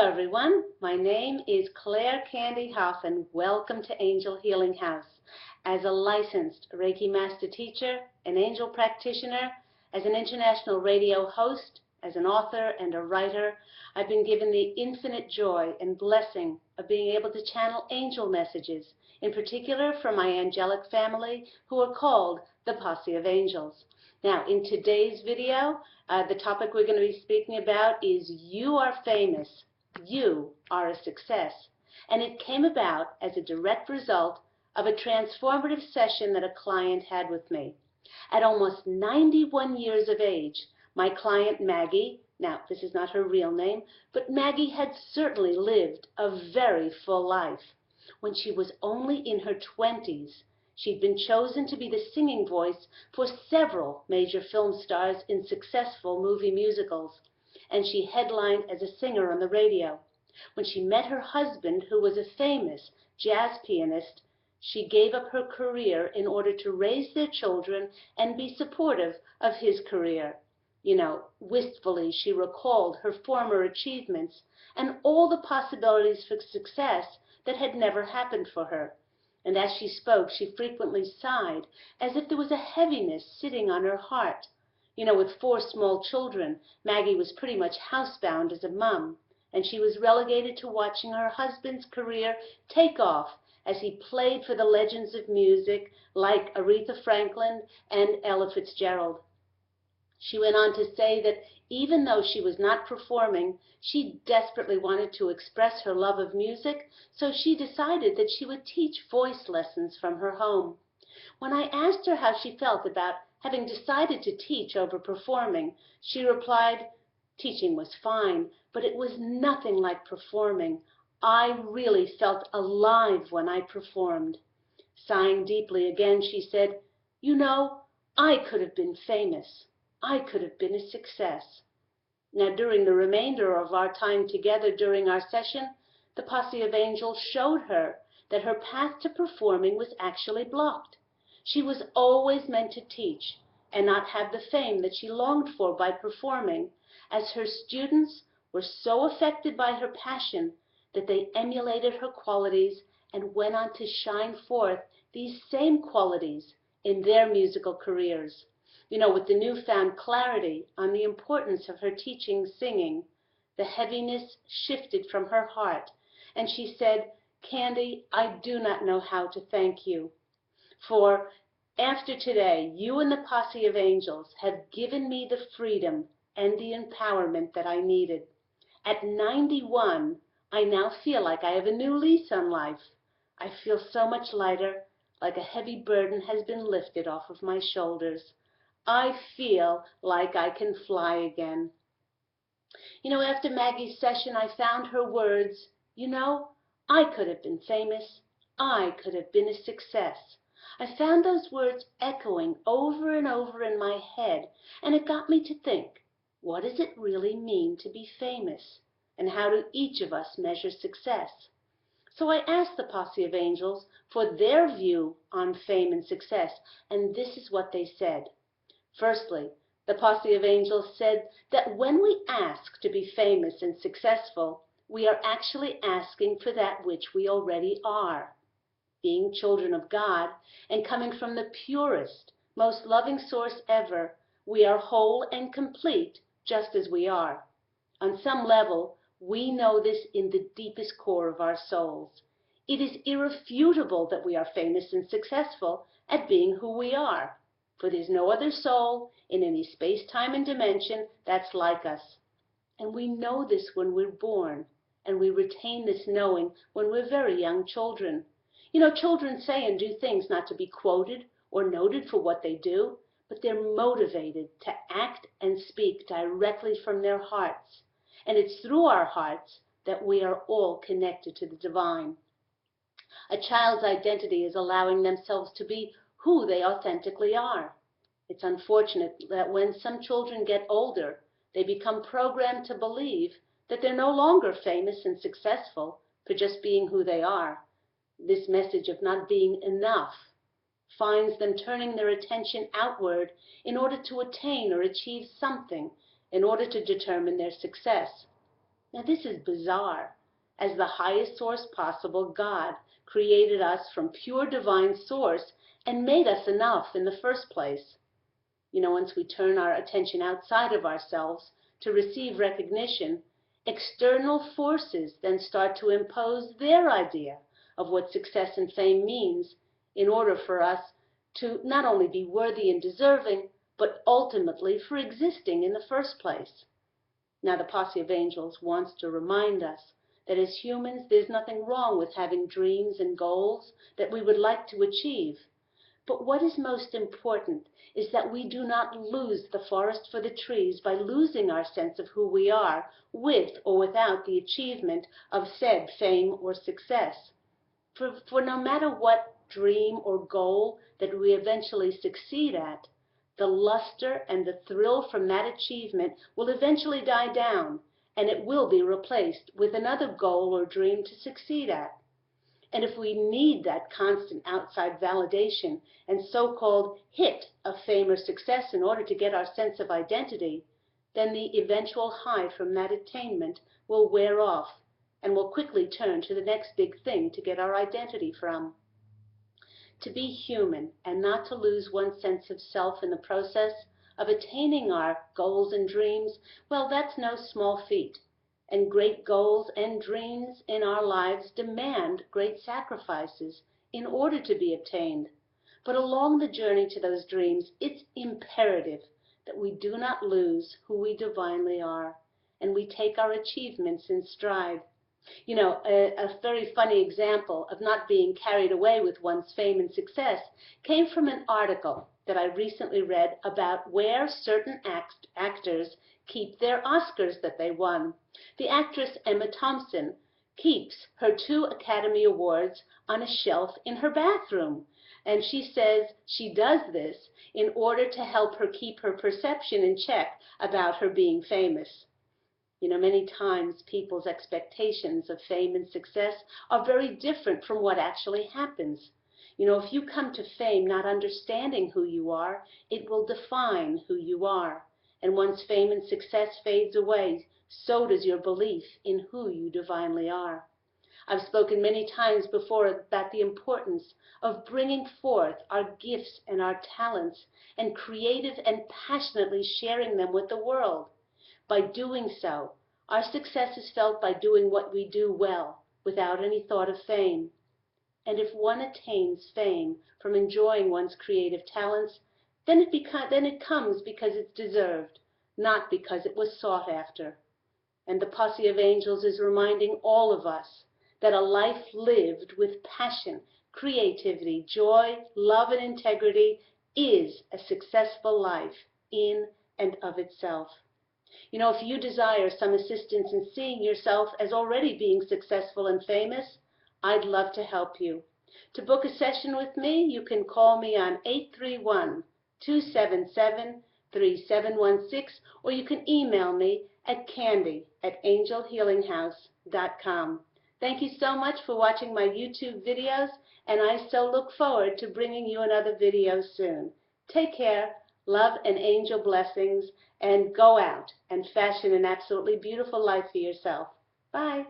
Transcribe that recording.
everyone. My name is Claire Candy Hough, and welcome to Angel Healing House. As a licensed Reiki Master Teacher, an angel practitioner, as an international radio host, as an author and a writer, I've been given the infinite joy and blessing of being able to channel angel messages, in particular from my angelic family, who are called the Posse of Angels. Now, in today's video, the topic we're going to be speaking about is You Are Famous. You are a success. And it came about as a direct result of a transformative session that a client had with me. At almost 91 years of age, my client Maggie, now this is not her real name, but Maggie had certainly lived a very full life. When she was only in her 20s, she'd been chosen to be the singing voice for several major film stars in successful movie musicals, and she headlined as a singer on the radio. When she met her husband, who was a famous jazz pianist, she gave up her career in order to raise their children and be supportive of his career. Wistfully, she recalled her former achievements and all the possibilities for success that had never happened for her. And as she spoke, she frequently sighed, as if there was a heaviness sitting on her heart. With 4 small children, Maggie was pretty much housebound as a mum, and she was relegated to watching her husband's career take off as he played for the legends of music like Aretha Franklin and Ella Fitzgerald. She went on to say that even though she was not performing, she desperately wanted to express her love of music, so she decided that she would teach voice lessons from her home. When I asked her how she felt about having decided to teach over performing, she replied, "Teaching was fine, but it was nothing like performing. I really felt alive when I performed." Sighing deeply again, she said, "I could have been famous. I could have been a success." Now, during the remainder of our time together during our session, the Posse of Angels showed her that her path to performing was actually blocked. She was always meant to teach and not have the fame that she longed for by performing, as her students were so affected by her passion that they emulated her qualities and went on to shine forth these same qualities in their musical careers. With the newfound clarity on the importance of her teaching singing, the heaviness shifted from her heart, and she said, "Candy, I do not know how to thank you. For after today, you and the Posse of Angels have given me the freedom and the empowerment that I needed. At 91, I now feel like I have a new lease on life. I feel so much lighter, like a heavy burden has been lifted off of my shoulders. I feel like I can fly again." After Maggie's session, I found her words, "I could have been famous. I could have been a success." I found those words echoing over and over in my head, and it got me to think, what does it really mean to be famous? And how do each of us measure success? So I asked the Posse of Angels for their view on fame and success, and this is what they said. Firstly, the Posse of Angels said that when we ask to be famous and successful, we are actually asking for that which we already are. Being children of God and coming from the purest, most loving source ever, we are whole and complete just as we are. On some level, we know this in the deepest core of our souls. It is irrefutable that we are famous and successful at being who we are. For there's no other soul in any space, time, and dimension that's like us. And we know this when we're born, and we retain this knowing when we're very young children. Children say and do things not to be quoted or noted for what they do, but they're motivated to act and speak directly from their hearts. And it's through our hearts that we are all connected to the divine. A child's identity is allowing themselves to be who they authentically are. It's unfortunate that when some children get older, they become programmed to believe that they're no longer famous and successful for just being who they are. This message of not being enough finds them turning their attention outward in order to attain or achieve something, in order to determine their success. Now this is bizarre. As the highest source possible, God created us from pure divine source and made us enough in the first place. Once we turn our attention outside of ourselves to receive recognition, external forces then start to impose their idea of what success and fame means in order for us to not only be worthy and deserving, but ultimately for existing in the first place. Now, the Posse of Angels wants to remind us that as humans, there's nothing wrong with having dreams and goals that we would like to achieve. But what is most important is that we do not lose the forest for the trees by losing our sense of who we are, with or without the achievement of said fame or success. For no matter what dream or goal that we eventually succeed at, the luster and the thrill from that achievement will eventually die down, and it will be replaced with another goal or dream to succeed at. And if we need that constant outside validation and so-called hit of fame or success in order to get our sense of identity, then the eventual high from that attainment will wear off, and we'll quickly turn to the next big thing to get our identity from. To be human and not to lose one's sense of self in the process of attaining our goals and dreams, well, that's no small feat. And great goals and dreams in our lives demand great sacrifices in order to be obtained. But along the journey to those dreams, it's imperative that we do not lose who we divinely are, and we take our achievements in stride. A very funny example of not being carried away with one's fame and success came from an article that I recently read about where certain actors keep their Oscars that they won. The actress Emma Thompson keeps her 2 Academy Awards on a shelf in her bathroom, and she says she does this in order to help her keep her perception in check about her being famous. Many times people's expectations of fame and success are very different from what actually happens. If you come to fame not understanding who you are, it will define who you are. And once fame and success fades away, so does your belief in who you divinely are. I've spoken many times before about the importance of bringing forth our gifts and our talents and creative and passionately sharing them with the world. By doing so, our success is felt by doing what we do well, without any thought of fame. And if one attains fame from enjoying one's creative talents, then it comes because it's deserved, not because it was sought after. And the Posse of Angels is reminding all of us that a life lived with passion, creativity, joy, love, and integrity is a successful life in and of itself. If you desire some assistance in seeing yourself as already being successful and famous, I'd love to help you. To book a session with me, you can call me on 831-277-3716, or you can email me at candy@angelhealinghouse.com. Thank you so much for watching my YouTube videos, and I so look forward to bringing you another video soon. Take care, love and angel blessings, and go out and fashion an absolutely beautiful life for yourself. Bye.